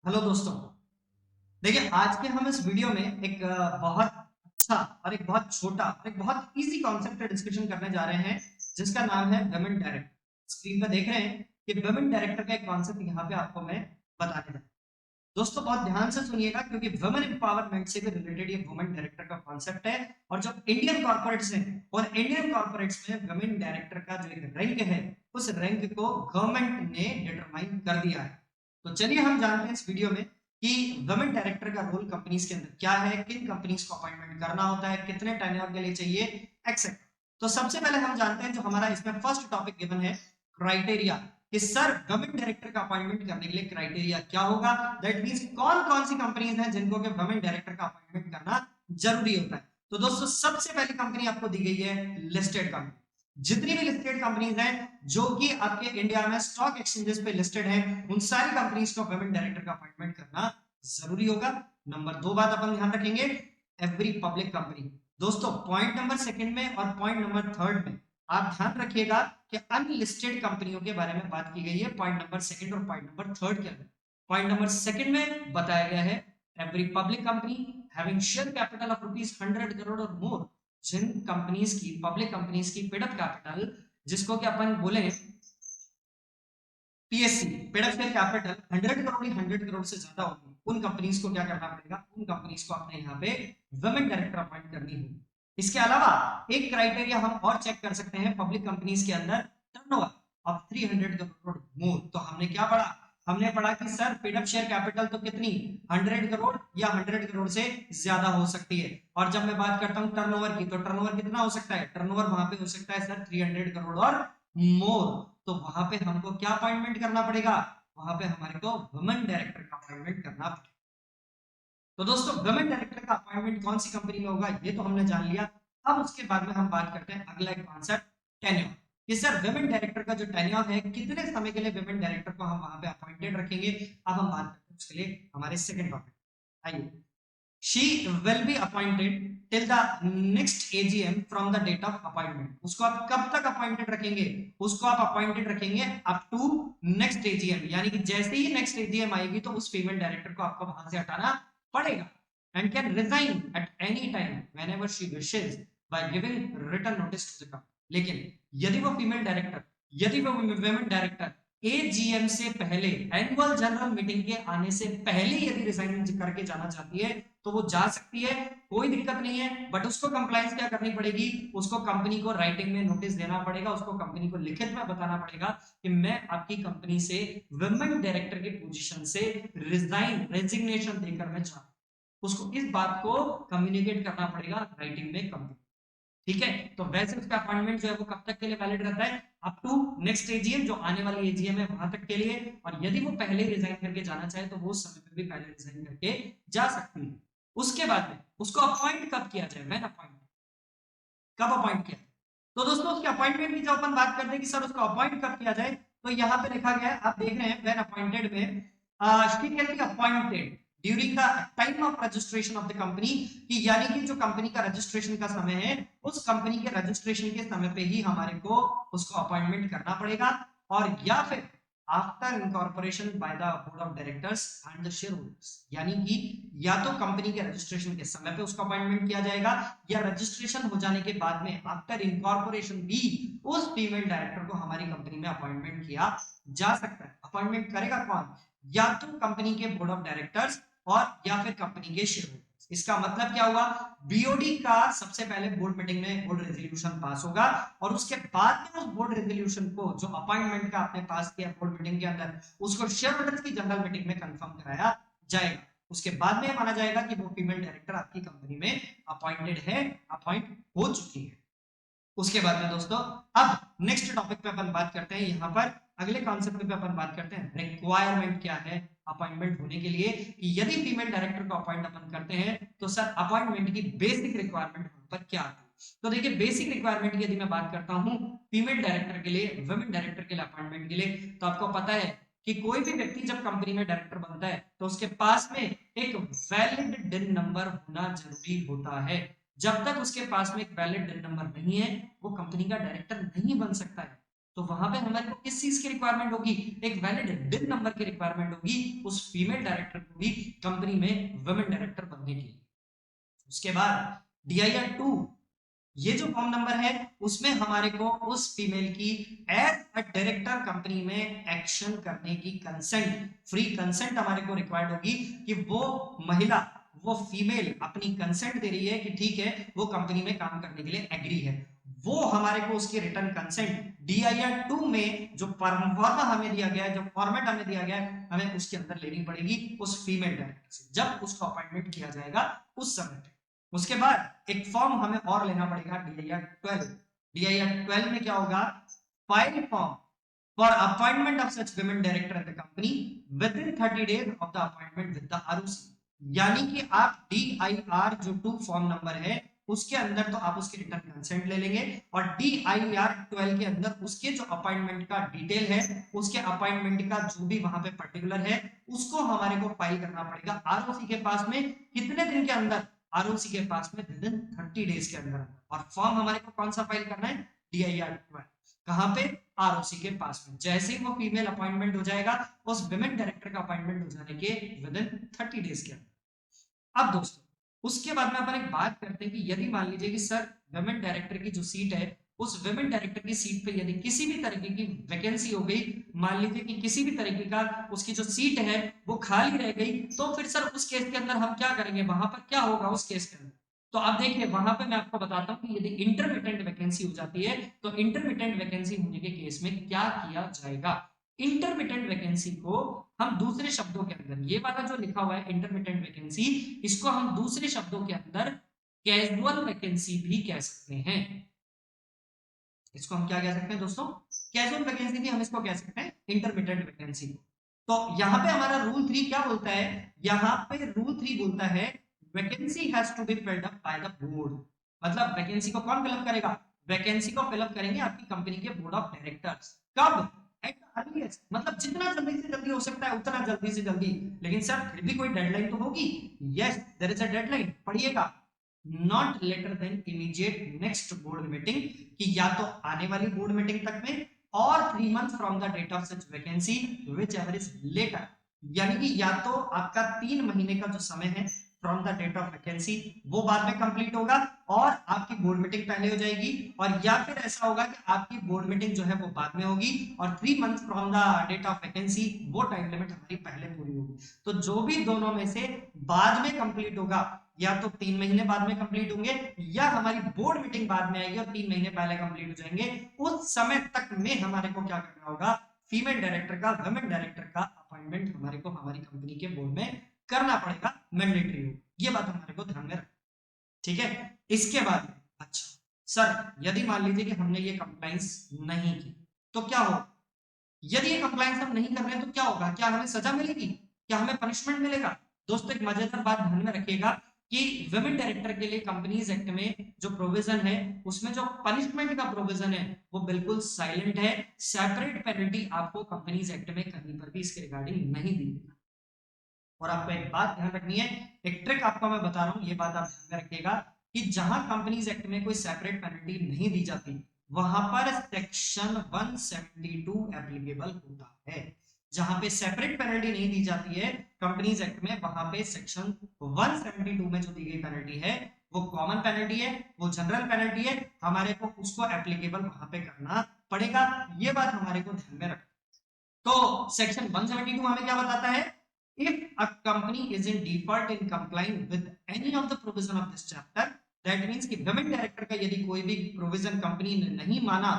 Hello दोस्तों। देखिए, आज के हम इस वीडियो में एक बहुत अच्छा और एक बहुत छोटा और एक बहुत इजी कॉन्सेप्ट पे डिस्कशन करने जा रहे हैं, जिसका नाम है वुमेन डायरेक्टर। स्क्रीन पर देख रहे हैं कि वुमेन डायरेक्टर का एक कॉन्सेप्ट यहाँ पे आपको मैं बताने जा रहा हूं। दोस्तों, बहुत ध्यान से सुनिएगा क्योंकि वुमेन एम्पावरमेंट से भी रिलेटेड ये वुमेन डायरेक्टर का कॉन्सेप्ट है। और जो इंडियन कॉर्पोरेट्स हैं और इंडियन कॉर्पोरेट्स में वुमेन डायरेक्टर का जो एक रैंक है, उस रैंक को गवर्नमेंट ने डिटरमाइन कर दिया है। तो चलिए हम जानते हैं इस वीडियो में कि वुमेन डायरेक्टर का रोल कंपनीज के अंदर क्या है, किन कंपनीज को अपॉइंटमेंट करना होता है, कितने टेन्योर के लिए चाहिए, एक्सेट्रा। तो सबसे पहले हम जानते हैं जो हमारा इसमें फर्स्ट टॉपिक गिवन है, क्राइटेरिया, कि सर वुमेन डायरेक्टर का अपॉइंटमेंट करने के लिए क्राइटेरिया क्या होगा। दैट मींस कौन कौन सी कंपनीज हैं जिनको के वुमेन डायरेक्टर का अपॉइंटमेंट करना जरूरी होता है। तो दोस्तों, सबसे पहली कंपनी आपको दी गई है लिस्टेड कंपनी। जितनी भी लिस्टेड कंपनीज हैं जो कि आपके इंडिया में स्टॉक एक्सचेंजेस पे लिस्टेड हैं, उन सारी कंपनीज को वुमेन डायरेक्टर का अपॉइंटमेंट करना जरूरी होगा। नंबर दो बात अपन ध्यान रखेंगे, एवरी पब्लिक कंपनी। दोस्तों, पॉइंट नंबर सेकंड में और पॉइंट नंबर थर्ड में आप ध्यान रखिएगा कि अनलिस्टेड कंपनियों के बारे में बात की गई है पॉइंट नंबर सेकंड और पॉइंट नंबर थर्ड के अंदर। पॉइंट नंबर सेकंड में बताया गया है every public company having share capital of rupees 100 crore और मोर। जिन कंपनीज की, पब्लिक कंपनीज की पेडअप कैपिटल, जिसको कि अपन बोले PSC, paid up share capital 100 crore, 100 crore से ज्यादा होगी, उन कंपनीज को क्या करना पड़ेगा, उन कंपनीज को अपने यहाँ पे वुमेन डायरेक्टर अपॉइंट करनी होगी। इसके अलावा एक क्राइटेरिया हम और चेक कर सकते हैं पब्लिक कंपनीज के अंदर, टर्नओवर ऑफ 300 करोड़ मोर। तो हमने क्या पढ़ा, हमने पढ़ा कि सर पेडअप शेयर कैपिटल तो कितनी, 100 करोड़ या 100 करोड़ से ज्यादा हो सकती है। और जब मैं बात करता हूँ टर्नओवर की, तो टर्नओवर कितना हो सकता है, टर्नओवर वहां पे हो सकता है सर 300 करोड़ और मोर। तो वहां पे हमको क्या अपॉइंटमेंट करना पड़ेगा, वहां पे हमारे को वुमेन डायरेक्टर का अपॉइंटमेंट करना पड़ेगा। तो दोस्तों, वुमेन डायरेक्टर का अपॉइंटमेंट कौन सी कंपनी में होगा ये तो हमने जान लिया। अब उसके बाद में हम बात करते हैं अगला एक कॉन्सेप्ट, टेन्योर। कि सर वुमेन डायरेक्टर का जो टेन्योर है, कितने समय के लिए वुमेन डायरेक्टर को हम वहां पे अपॉइंटेड रखेंगे। अब हम बात करते हैं उसके लिए हमारे सेकंड टॉपिक, आइए। She will be appointed till the next AGM from the date of appointment। उसको आप कब तक अपॉइंटेड रखेंगे, उसको आप अपॉइंटेड रखेंगे अप टू नेक्स्ट एजीएम। यानी कि जैसे ही नेक्स्ट एजीएम आएगी तो उस फीमेल डायरेक्टर को आपको वहां से हटाना पड़ेगा। And can resign at any time whenever she wishes by giving written notice to the company. लेकिन यदि वो फीमेल डायरेक्टर, यदि वो वुमेन डायरेक्टर एजीएम से पहले, एनुअल जनरल मीटिंग के आने से पहले यदि रिजाइन करके जाना चाहती है तो वो जा सकती है, कोई दिक्कत नहीं है। बट उसको कंप्लायंस क्या करनी पड़ेगी, उसको कंपनी को राइटिंग में नोटिस देना पड़ेगा, उसको कंपनी को लिखित में बताना पड़ेगा कि मैं आपकी कंपनी से वुमेन डायरेक्टर की पोजीशन से रेजिग्नेशन देकर मैं चाहता हूं। उसको इस बात को कम्युनिकेट करना पड़ेगा राइटिंग में कंपनी। ठीक है, तो वैसे उसका अपॉइंटमेंट जो है वो कब तक के लिए वैलिड रहता है, अप टू नेक्स्ट एजीएम, जो आने वाली एजीएम है वहां तक के लिए। और यदि वो पहले रिजाइन करके जाना चाहे तो वो उस समय पे भी पहले रिजाइन करके जा सकती है। उसके बाद में उसको अपॉइंट कब किया जाए, व्हेन अपॉइंट, कब अपॉइंट किया। तो दोस्तों, उसके अपॉइंटमेंट की जब अपन बात करते हैं कि सर उसको अपॉइंट कब किया जाए, तो यहाँ पे लिखा गया है, आप देख रहे हैं, व्हेन अपॉइंटेड में she can be appointed during the time of registration of the company. कि यानी कि जो कंपनी का रजिस्ट्रेशन का समय है, उस कंपनी के रजिस्ट्रेशन के समय पे ही हमारे को उसको अपॉइंटमेंट करना पड़ेगा। और या फिर after incorporation bye the board of directors and the share holders. यानी कि या तो कंपनी के रजिस्ट्रेशन के समय पे उसका अपॉइंटमेंट किया जाएगा, या रजिस्ट्रेशन हो जाने के बाद में आफ्टर इनकॉर्पोरेशन भी उस फीमेल डायरेक्टर को हमारी कंपनी में अपॉइंटमेंट किया जा सकता है। अपॉइंटमेंट करेगा कौन, या तो कंपनी के बोर्ड ऑफ डायरेक्टर्स और या फिर कंपनी के शेयर होल्डर्स। इसका मतलब क्या हुआ, बीओडी का सबसे पहले बोर्ड मीटिंग में बोर्ड रेजोल्यूशन पास होगा, और उसके बाद में उस बोर्ड रेजोल्यूशन को, जो अपॉइंटमेंट का आपने पास किया बोर्ड मीटिंग के अंदर, उसको शेयर होल्डर्स की जनरल मीटिंग में कंफर्म कराया जाएगा। उसके बाद में माना जाएगा कि वो फीमेल डायरेक्टर आपकी कंपनी में अपॉइंटेड है, अपॉइंट हो चुकी है। उसके बाद में दोस्तों, अब नेक्स्ट टॉपिक पे अपन बात करते हैं, यहाँ पर अगले कॉन्सेप्ट पे अपन बात करते हैं रिक्वायरमेंट क्या है अपॉइंटमेंट होने के लिए। कि यदि फीमेल डायरेक्टर को अपॉइंट अपन करते हैं तो सर अपॉइंटमेंट की बेसिक रिक्वायरमेंट पर क्या आती है। तो देखिए, बेसिक रिक्वायरमेंट की यदि मैं बात करता हूँ फीमेल डायरेक्टर के लिए, वुमेन डायरेक्टर के लिए अपॉइंटमेंट के लिए, तो आपको पता है कि कोई भी व्यक्ति जब कंपनी में डायरेक्टर बनता है तो उसके पास में एक वैलिड डिन नंबर होना जरूरी होता है। जब तक उसके पास में एक वैलिड डिन नंबर नहीं है, वो कंपनी का डायरेक्टर नहीं बन सकता है। तो वहां पे हमारे को किस चीज की रिक्वायरमेंट होगी, एक वैलिड डिन नंबर की रिक्वायरमेंट होगी उस फीमेल डायरेक्टर को भी कंपनी में वुमेन डायरेक्टर बनने की। उसके बाद DIR-2, ये जो फॉर्म नंबर है उसमें हमारे को उस फीमेल की एज अ डायरेक्टर कंपनी में एक्शन करने की कंसेंट, फ्री कंसेंट हमारे को रिक्वायर्ड होगी कि वो महिला, वो फीमेल अपनी कंसेंट दे रही है कि ठीक है वो कंपनी में काम करने के लिए एग्री है। वो हमारे को उसकी रिटर्न कंसेंट DIR-2 में जो फॉर्मा हमें दिया गया है, जो फॉर्मेट हमें दिया गया है, हमें उसके अंदर लेनी पड़ेगी उस फीमेल डायरेक्टर से जब उसका अपॉइंटमेंट किया जाएगा उस समय पे। उसके बाद एक फॉर्म हमें और लेना पड़ेगा DIR-12। DIR-12 में क्या होगा, file form for appointment of such women director at the company with in 30 days of the appointment with the ROC। यानी कि आप DIR-2 फॉर्म नंबर है उसके अंदर तो आप उसकी रिटर्न कंसेंट ले लेंगे और DIR-12 के अंदर उसके जो अपॉइंटमेंट का डिटेल है, उसके अपॉइंटमेंट का जो भी वहां पे पर्टिकुलर है उसको हमारे को फाइल करना पड़ेगा ROC के पास में। कितने दिन के अंदर, ROC के पास में विद इन 30 डेज के अंदर। और फॉर्म हमारे को कौन सा फाइल करना है, DIR-12, कहां पे, ROC के पास में। जैसे ही वो फीमेल अपॉइंटमेंट हो जाएगा उस विमेन डायरेक्टर का अपॉइंटमेंट हो जाने के विद इन 30 डेज के अंदर। अब दोस्तों उसके बाद में अपन एक बात करते हैं कि यदि मान लीजिए कि सर वुमेन डायरेक्टर की जो सीट है उस वुमेन डायरेक्टर की सीट पे यदि किसी भी तरीके की वैकेंसी हो गई, मान लीजिए कि किसी भी तरीके का उसकी जो सीट है वो खाली रह गई, तो फिर सर उस केस के अंदर हम क्या करेंगे, वहां पर क्या होगा उस केस के अंदर। तो आप देखिए वहां पे मैं आपको बताता हूं कि यदि इंटरमिटेंट वैकेंसी हो जाती है तो इंटरमिटेंट वैकेंसी होने के केस में क्या किया जाएगा। इंटरमिटेंट वैकेंसी को हम दूसरे शब्दों के अंदर, ये वाला जो लिखा हुआ है इंटरमिटेंट वैकेंसी, इसको हम दूसरे शब्दों के अंदर कैजुअल वैकेंसी भी कह सकते हैं। इसको हम क्या कह सकते हैं दोस्तों, कैजुअल वैकेंसी भी हम इसको कह सकते हैं, इंटरमिटेंट वैकेंसी। तो यहां पे हमारा रूल 3 क्या बोलता है, यहां पे रूल 3 बोलता है vacancy has to be filled up by the board. मतलब वैकेंसी को कौन फिलअप करेगा, वैकेंसी को फिलअप करेंगे आपकी कंपनी के बोर्ड ऑफ डायरेक्टर्स। कब, एट द अर्लीएस्ट, मतलब जितना जल्दी से जल्दी हो सकता है उतना जल्दी से जल्दी। लेकिन सर फिर भी कोई डेडलाइन तो होगी, yes there is a deadline, पढ़िएगा, not later than immediate next board meeting, कि या तो आने वाली बोर्ड मीटिंग तक में और 3 months from the date of such vacancy whichever is later. यानी कि या तो आपका 3 महीने का जो समय है from the date of vacancy वो बाद में कंप्लीट होगा और आपकी बोर्ड मीटिंग पहले हो जाएगी, और या फिर ऐसा होगा कि आपकी बोर्ड मीटिंग जो है वो बाद में होगी और 3 months from the date of vacancy वो टाइम लिमिट हमारी पहले पूरी होगी। तो जो भी दोनों में से बाद में कंप्लीट होगा, या तो 3 महीने बाद में कंप्लीट होंगे या हमारी बोर्ड मीटिंग बाद में आएगी और 3 महीने पहले कंप्लीट हो जाएंगे, उस समय तक में हमारे को क्या करना होगा, फीमेल डायरेक्टर का, वुमेन डायरेक्टर का अपॉइंटमेंट हमारे को हमारी कंपनी के बोर्ड में करना पड़ेगा, मैंडेटरी हो। ये बात हमारे को ध्यान में रखना, ठीक है। इसके बाद अच्छा सर यदि मान लीजिए कि हमने ये कंप्लाइंस नहीं की तो क्या होगा, यदि ये कंप्लाइंस हम नहीं कर रहे हैं तो क्या होगा, क्या हमें सजा मिलेगी, क्या हमें पनिशमेंट मिलेगा। दोस्तों एक मजेदार बात ध्यान में रखिएगा कि वुमेन डायरेक्टर के लिए कंपनीज एक्ट में जो प्रोविजन है उसमें जो पनिशमेंट का प्रोविजन है वो बिल्कुल साइलेंट है, सेपरेट पेनल्टी आपको कंपनीज एक्ट में कहीं पर भी इसके रिगार्डिंग नहीं दी। और आपको एक बात ध्यान रखनी है, एक ट्रिक आपको मैं बता रहा हूं, ये बात आप ध्यान में रखिएगा कि जहां कंपनीज एक्ट में कोई सेपरेट पेनल्टी नहीं दी जाती वहां पर सेक्शन 172 एप्लीकेबल होता है। जहां पे सेपरेट पेनल्टी नहीं दी जाती है कंपनीज एक्ट में, वहां पे सेक्शन 172 में जो दी गई पेनल्टी है वो कॉमन पेनल्टी है, वो जनरल पेनल्टी है, हमारे को उसको एप्लीकेबल वहां पे करना पड़ेगा। ये बात हमारे को ध्यान में रखना। तो सेक्शन 172 हमें क्या बताता है, if a company is in default in complying with any of the provision of this chapter, that means कि वुमेन डायरेक्टर का यदि कोई भी प्रोविजन कंपनी ने नहीं माना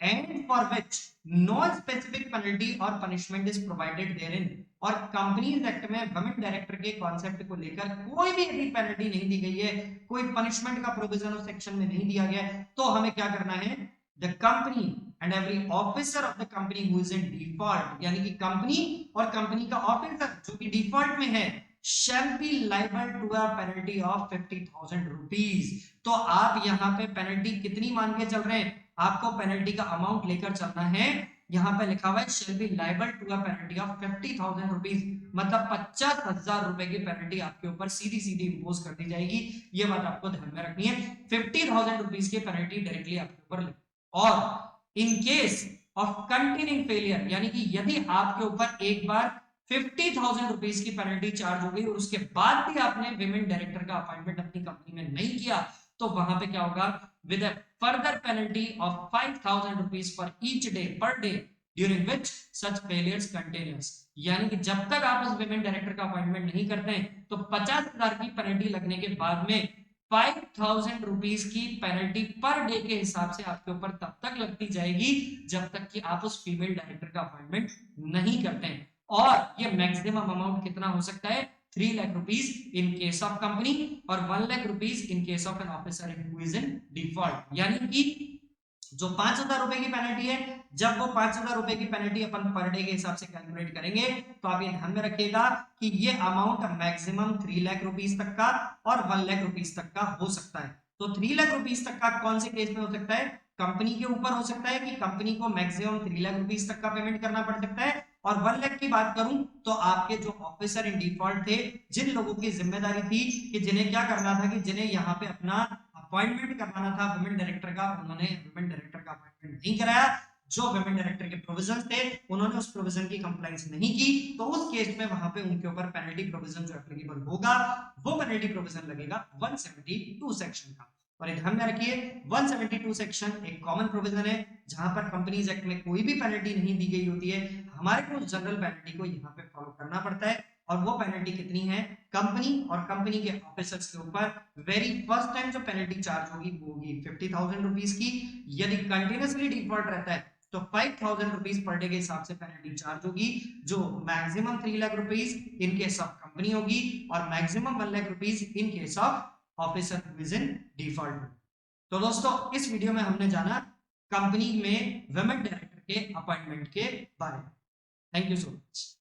and for which no specific penalty or punishment is provided therein, और companies act में वुमेन डायरेक्टर के कॉन्सेप्ट को लेकर कोई भी यदि पेनल्टी नहीं दी गई है, कोई पनिशमेंट का प्रोविजन उस सेक्शन में नहीं दिया गया है, तो हमें क्या करना है, the company and every officer of the company who is in default, यानी कि कंपनी और कंपनी का ऑफिसर जो कि डिफॉल्ट में है shall be liable to a penalty of 50,000 rupees। तो आप यहाँ पे पेनल्टी कितनी मान के चल रहे हैं, आपको पेनल्टी का अमाउंट लेकर चलना है, यहाँ पे लिखा हुआ है shall be liable to a penalty of 50,000 rupees, मतलब 50,000 रुपए की पेनल्टी आपके ऊपर सीधी सीधी इंपोज कर दी जाएगी। ये बात आपको ध्यान में रखनी है, 50,000 रुपीज की पेनल्टी डायरेक्टली आपके ऊपर, और in case of continuing failure, यानी कि यदि आपके ऊपर एक बार 50,000 रुपीज की पेनल्टी चार्ज हो गई और उसके बाद भी आपने विमेन डायरेक्टर का अपॉइंटमेंट अपनी कंपनी में नहीं किया, तो वहां पे क्या होगा, with a further penalty of 5,000 rupees for each day per day during which such failures continuous, यानी कि जब तक आप उस विमेन डायरेक्टर का अपॉइंटमेंट नहीं करते हैं तो 50,000 की पेनल्टी लगने के बाद में 5,000 रुपीज की पेनल्टी पर डे के हिसाब से आपके ऊपर तब तक लगती जाएगी जब तक कि आप उस फीमेल डायरेक्टर का अपॉइंटमेंट नहीं करते हैं। और ये मैक्सिमम अमाउंट कितना हो सकता है, 3 lakh rupees in case of company और 1 lakh rupees in case of an officer who is in default. यानी कि जो 5,000 रुपए की पेनल्टी है, जब वो 5,000 रुपए की पेनल्टी अपन पर डे के हिसाब से कैलकुलेट करेंगे तो आप ये ध्यान में रखिएगा कि ये अमाउंट मैक्सिमम 3 लाख रुपीस तक का और 1 लाख रुपीस तक का हो सकता है। तो 3 लाख रुपीस तक का कौन से केस में हो सकता है, कंपनी के ऊपर हो सकता है कि कंपनी को मैक्सिमम 3 लाख रुपीस तक का पेमेंट करना पड़ सकता है। और 1 लाख की बात करूं तो आपके जो ऑफिसर इन डिफॉल्ट थे, जिन लोगों की जिम्मेदारी थी कि जिन्हें क्या करना था, कि जिन्हें यहाँ पे अपना अपॉइंटमेंट करवाना था वुमेन डायरेक्टर का, उन्होंने वुमेन डायरेक्टर का अपॉइंटमेंट नहीं कराया। जो वुमेन डायरेक्टर के प्रोविजन थे उन्होंने उस प्रोविजन की कंप्लायंस नहीं की, तो उस केस में वहां पे उनके ऊपर पेनल्टी प्रोविजन जो एप्लीकेबल होगा वो पेनल्टी प्रोविजन लगेगा 172 सेक्शन का। और ध्यान में रखिए 172 सेक्शन एक कॉमन प्रोविजन है जहां पर कंपनीज एक्ट में कोई भी पेनल्टी नहीं दी गई होती है, हमारे को जनरल पेनल्टी को यहाँ पे फॉलो करना पड़ता है। और वो पेनल्टी कितनी है, कंपनी और कंपनी के ऑफिसर्स के ऊपर वेरी फर्स्ट टाइम जो पेनल्टी चार्ज होगी वो होगी 50,000 रुपीज की। यदि कंटिन्यूसली डिफॉल्ट रहता है तो 5,000 रुपीज पर डे के हिसाब से पेनल्टी चार्ज होगी, जो maximum 3 lakh rupees in case of company होगी और maximum 1 lakh rupees in case of officer who is in default. तो दोस्तों इस वीडियो में हमने जाना कंपनी में वुमेन डायरेक्टर के अपॉइंटमेंट के बारे में। Thank you so much.